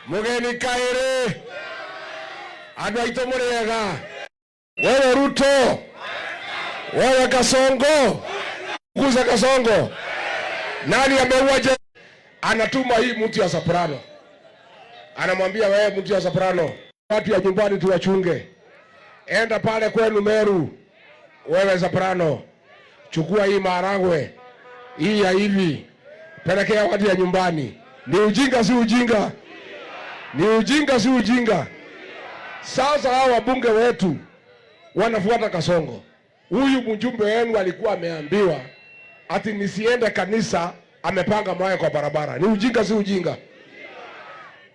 Mugeni Kaire Anaito Muriega wewe Ruto wewe Kasongo kuza Kasongo nani ameuaje? Anatuma hii mtu ya Soprano, anamwambia wewe mtu ya Soprano, watu ya nyumbani tuwachunge, enda pale kwenu Meru, wewe Soprano chukua hii maharagwe hii ya hivi pelekea watu ya nyumbani. Ni ujinga si ujinga? Ni ujinga si ujinga? Sasa hao wabunge wetu wanafuata Kasongo. Huyu mjumbe wenu alikuwa ameambiwa ati nisiende kanisa, amepanga mawe kwa barabara. Ni ujinga si ujinga?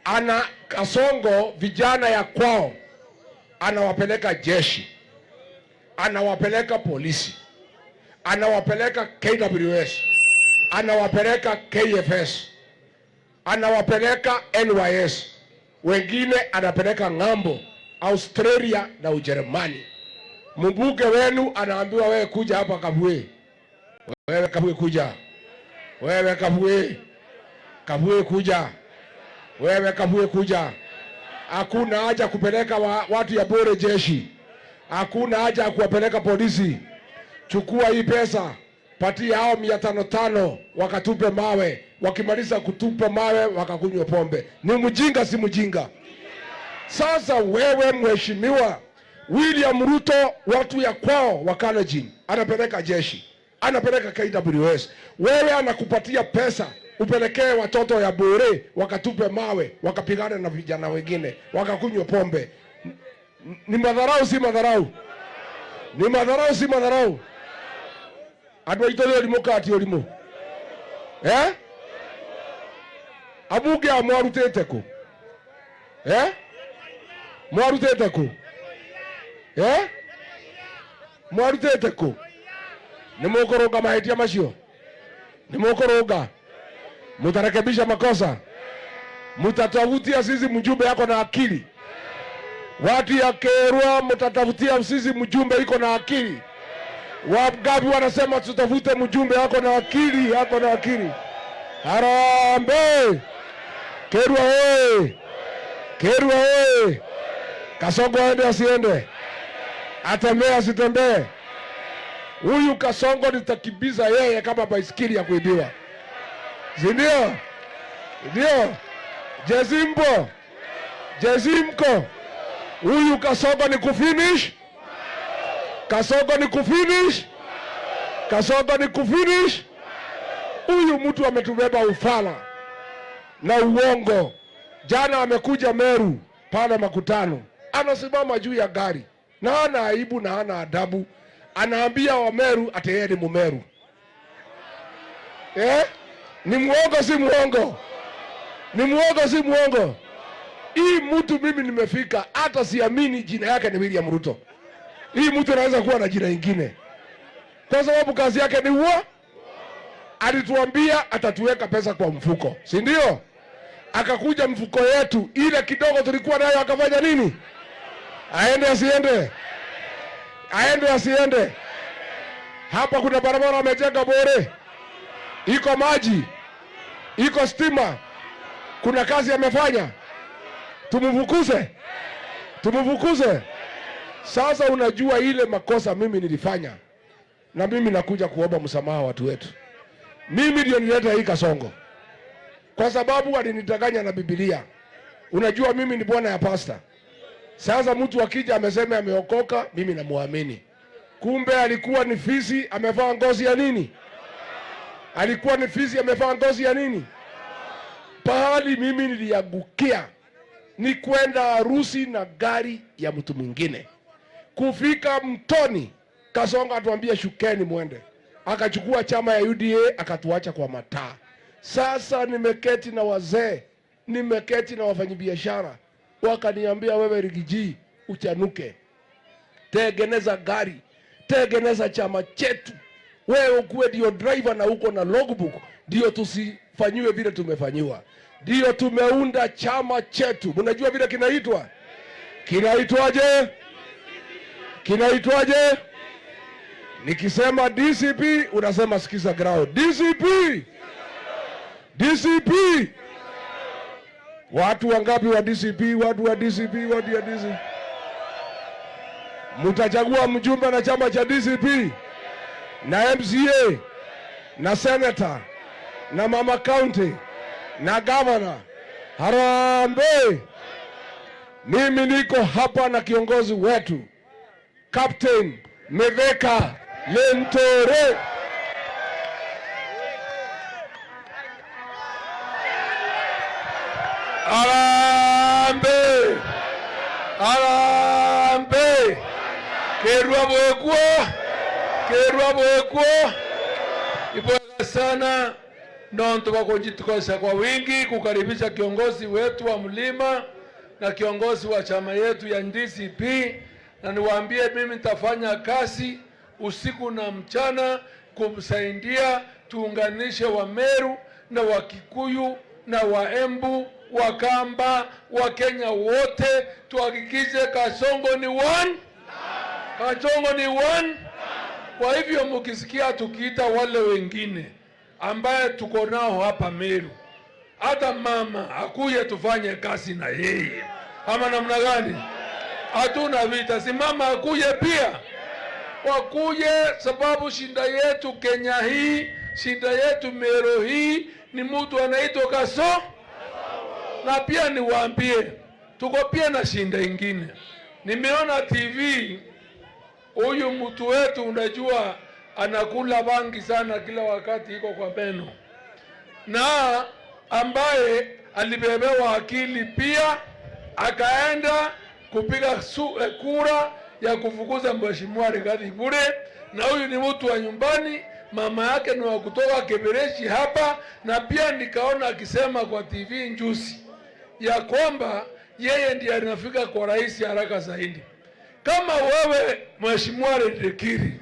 Ana Kasongo vijana ya kwao anawapeleka jeshi, anawapeleka polisi, anawapeleka KWS, anawapeleka KFS, anawapeleka NYS, wengine anapeleka ng'ambo Australia na Ujerumani. Mbunge wenu anaambiwa wewe kuja hapa Kabwe. Wewe Kabwe kuja. Wewe Kabwe. Kabwe kuja. Wewe Kabwe kuja. Hakuna haja kupeleka watu ya bure jeshi. Hakuna haja kuwapeleka polisi. Chukua hii pesa, patia hao 500 wakatupe mawe. Wakimaliza kutupa mawe wakakunywa pombe. Ni mjinga si mjinga? Sasa wewe mheshimiwa William Ruto, watu ya kwao Wakalenjin anapeleka jeshi, anapeleka KWS. Wewe anakupatia pesa upelekee watoto ya bure wakatupe mawe, wakapigana na vijana wengine, wakakunywa pombe. Ni madharau si madharau? Ni madharau si madharau? Adwa itole limokati olimo. Abuge amwarutete ko. Mwarutete ko. Mwarutete ko. Nimokoroga mahitia mashio. Nimokoroga. Mutarekebisha makosa. Mutatafutia sisi mjumbe yako na akili. Watu ya Kerwa mutatafutia sisi mjumbe iko na akili. Wagabi wanasema tutafute mjumbe yako na akili, yako na akili. Harambe! Kerwa wewe! Kerwa wewe! Kasongo aende asiende? Atembee asitembee? Huyu Kasongo nitakibiza yeye kama baisikeli ya kuibiwa. Ndio? Ndio? Jezimbo! Jezimko! Huyu Kasongo ni kufinish? Kasongo ni kufinish? Kasongo ni kufinish? Huyu mtu ametubeba ufala na uongo. Jana amekuja Meru pale makutano, anasimama juu ya gari na hana aibu na hana adabu, anaambia wa Meru ati yeye ni Mumeru. Ni muongo si muongo? Ni muongo si muongo? Hii mtu mimi nimefika hata siamini jina yake ni William Ruto. Hii mtu anaweza kuwa na jina lingine kwa sababu kazi yake ni huo. Alituambia atatuweka pesa kwa mfuko, si ndio? Akakuja mfuko yetu ile kidogo tulikuwa nayo akafanya nini? Aende asiende? Aende asiende? Hapa kuna barabara amejenga bure, iko maji, iko stima, kuna kazi amefanya. Tumfukuze? Tumfukuze? Sasa unajua ile makosa mimi nilifanya, na mimi nakuja kuomba msamaha watu wetu. Mimi ndio nileta hii Kasongo kwa sababu alinitanganya na Biblia. Unajua mimi ni bwana ya pasta. Sasa mtu akija amesema ameokoka, mimi namuamini. Kumbe alikuwa ni fisi amevaa ngozi ya nini? Alikuwa ni fisi amevaa ngozi ya nini? Pahali mimi niliangukia ni kwenda harusi na gari ya mtu mwingine. Kufika mtoni, Kasongo atuambia shukeni mwende. Akachukua chama ya UDA akatuacha kwa mataa. Sasa nimeketi na wazee, nimeketi na wafanyabiashara, wakaniambia wewe Rigiji uchanuke, tengeneza gari, tengeneza chama chetu, wewe ukuwe ndio driver na uko na logbook, ndio tusifanyiwe vile tumefanyiwa. Ndio tumeunda chama chetu. Mnajua vile kinaitwa? Kinaitwaje? Kinaitwaje? Nikisema DCP unasema sikiza ground. DCP! DCP! Watu wangapi wa DCP? Watu wa DCP, watu wa DCP. Mutachagua mjumbe na chama cha DCP na MCA na senator na mama county na governor. Harambee! Mimi niko hapa na kiongozi wetu Captain Mithika Linturi. Harambee! Harambee! Kerwa bwekwo ipoa sana nonto wakojitukosa kwa wingi kukaribisha kiongozi wetu wa mlima na kiongozi wa chama yetu ya DCP, na niwaambie mimi nitafanya kazi usiku na mchana kumsaidia tuunganishe wa Meru na wa Kikuyu na wa Embu, wa Kamba, wa Kenya wote, tuhakikishe Kasongo ni one. Kasongo ni one. Kwa hivyo mkisikia tukiita wale wengine ambaye tuko nao hapa Meru, hata mama akuye tufanye kazi na yeye, ama namna gani? Hatuna vita, si mama akuye pia, wakuye, sababu shinda yetu Kenya hii, shinda yetu Meru hii ni mtu anaitwa Kasongo. Na pia niwaambie tuko pia na shinda ingine. Nimeona TV, huyu mtu wetu unajua anakula bangi sana kila wakati, iko kwa meno, na ambaye alibebewa akili pia akaenda kupiga kura ya kufukuza mheshimiwa Rigathi bure. Na huyu ni mtu wa nyumbani, mama yake ni wa kutoka Kebereshi hapa, na pia nikaona akisema kwa TV njusi ya kwamba yeye ndiye anafika kwa rais haraka zaidi. Kama wewe mheshimiwa Redekiri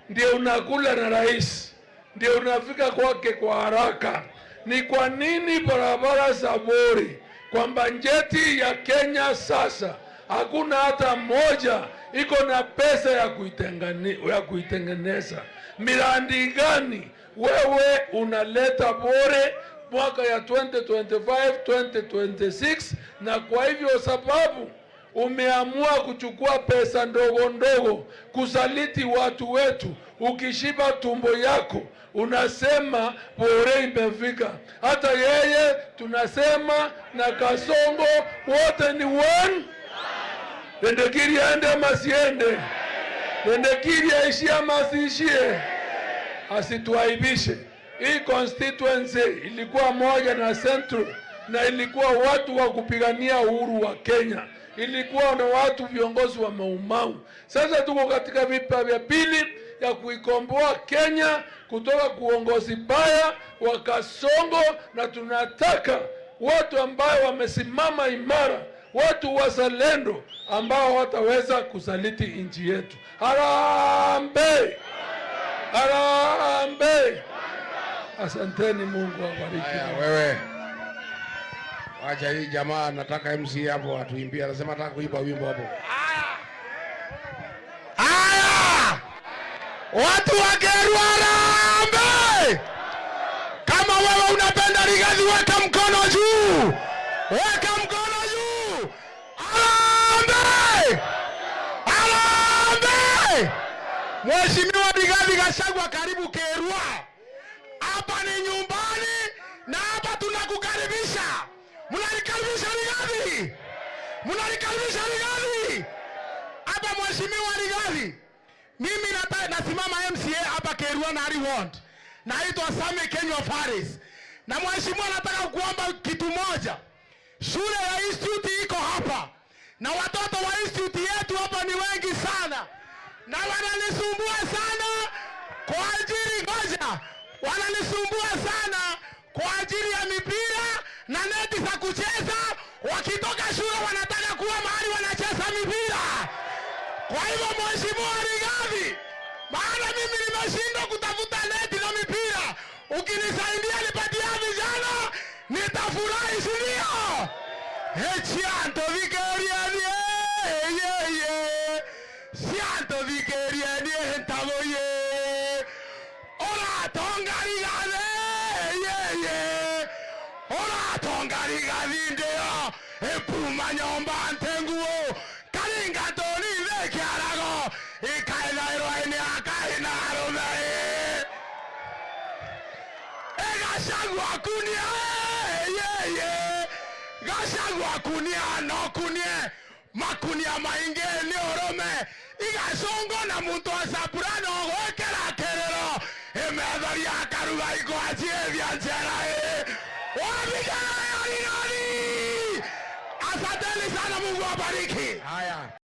ndio unakula na rais, ndio unafika kwake kwa haraka, ni kwa nini barabara za bure kwa bajeti ya Kenya sasa hakuna hata moja iko na pesa ya kuitengeneza? Miradi gani wewe unaleta bure mwaka ya 2025 2026? Na kwa hivyo sababu umeamua kuchukua pesa ndogo ndogo kusaliti watu wetu, ukishiba tumbo yako unasema bure imefika. Hata yeye tunasema na Kasongo wote ni one. Redekiri aende ama siende? Redekiri aishie ama asiishie? Asituaibishe. Hii constituency ilikuwa moja na Central, na ilikuwa watu wa kupigania uhuru wa Kenya, ilikuwa na watu viongozi wa Maumau. Sasa tuko katika vita vya pili ya kuikomboa Kenya kutoka kuongozi baya wa Kasongo, na tunataka watu ambao wamesimama imara, watu wazalendo ambao wataweza kusaliti nchi yetu. Harambee! Harambee! Asanteni, Mungu awabariki. Wewe wacha hii jamaa, nataka MC hapo atuimbie, anasema nataka kuimba wimbo hapo. Haya! Watu wa Keru harambee! Kama wewe unapenda Rigathi weka mkono juu. Weka mkono juu. Harambee! Harambee! Mheshimiwa Rigathi Gachagua, karibu Keru. Hapa ni nyumbani na hapa tunakukaribisha. Mnanikaribisha Rigathi? Mnanikaribisha Rigathi? Hapa Mheshimiwa Rigathi, mimi nasimama MCA hapa Keru na Hari Ward. Naitwa Sami Kenya Faris. Na mheshimiwa, nataka kuomba kitu moja. Shule ya Institute iko hapa, na watoto wa Institute yetu hapa ni wengi sana, na wananisumbua sana kwa ajili moja. Wananisumbua sana kwa ajili ya mipira na neti za kucheza. Wakitoka shule wanataka kuwa mahali wanacheza mipira. Kwa hivyo Mheshimiwa Rigathi, maana mimi nimeshindwa kutafuta neti na mipira, ukinisaidia nipatia vijana nitafurahi, sio? Chianto vikeriani Sianto vikeriani entaboye Ora tonga Rigathi Ora tonga Rigathi vindio epuma nyomba ntenguo karinga toni vekiarago ikaina iroini akaina arume Gachagua kunia ye Gachagua kunia no kunie makunia mainge ni orome igasongo na muntu asapurano gwekera kerero emedharia karuga igwacie vyanjera wabigana. Asanteni sana, Mungu awabariki. Haya.